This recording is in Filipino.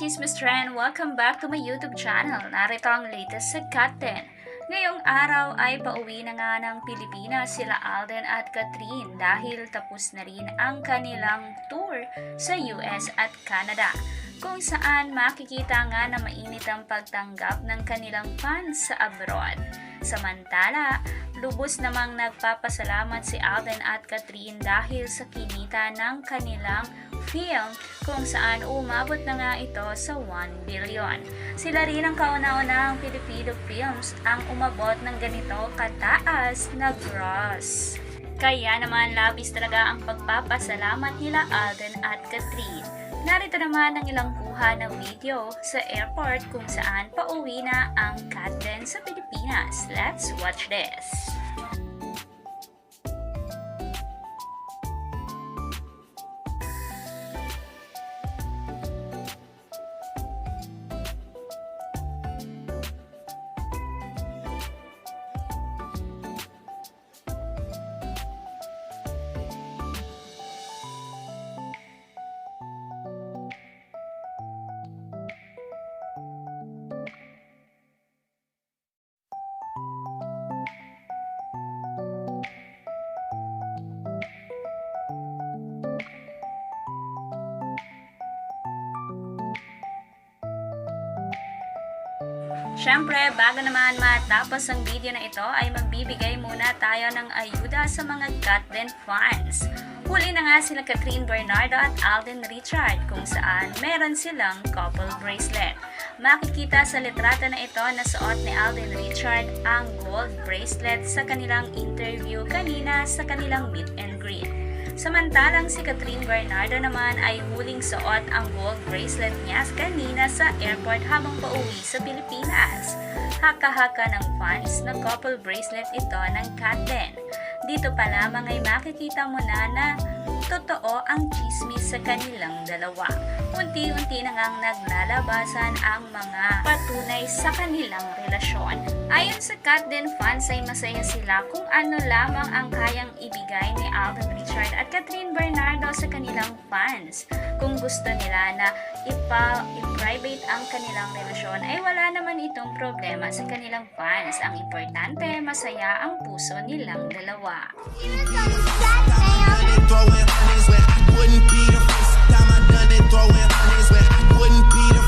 Chismis Trend! Welcome back to my YouTube channel. Narito ang latest sa Kat10. Ngayong araw ay pauwi na nga ng Pilipinas sila Alden at Catherine dahil tapos na rin ang kanilang tour sa US at Canada, kung saan makikita nga na mainit ang pagtanggap ng kanilang fans sa abroad. Samantala, lubos namang nagpapasalamat si Alden at Catherine dahil sa kinita ng kanilang film kung saan umabot na nga ito sa 1 billion. Sila rin ang kauna-unahang Filipino films ang umabot ng ganito kataas na gross. Kaya naman labis talaga ang pagpapasalamat nila Alden at Catherine. Narito naman ang ilang kuha na video sa airport kung saan pauwi na ang Kat10 sa Pilipinas. Let's watch this! Siyempre, bago naman matapos ang video na ito ay magbibigay muna tayo ng ayuda sa mga Kat10 fans. Huli na nga sila Catherine Bernardo at Alden Richard kung saan meron silang couple bracelet. Makikita sa litrato na ito na suot ni Alden Richard ang gold bracelet sa kanilang interview kanina sa kanilang meet and greet. Samantalang si Catherine Bernardo naman ay huling suot ang gold bracelet niya kanina sa airport habang pauwi sa Pilipinas. Haka-haka ng fans na couple bracelet ito ng Kat10. Dito pa lamang ay makikita mo na totoo ang chismis sa kanilang dalawa. Unti-unti na ngang naglalabasan ang mga patunay sa kanilang relasyon. Ayon sa Kat10 fans ay masaya sila kung ano lamang ang kayang ibigay ni Alden Richard at Catherine Bernardo sa kanilang fans. Kung gusto nila na i-private ang kanilang relasyon ay wala naman itong problema sa kanilang fans. Ang importante, masaya ang puso nilang dalawa. Wouldn't be the first time I done it, throwing hundreds where I wouldn't be the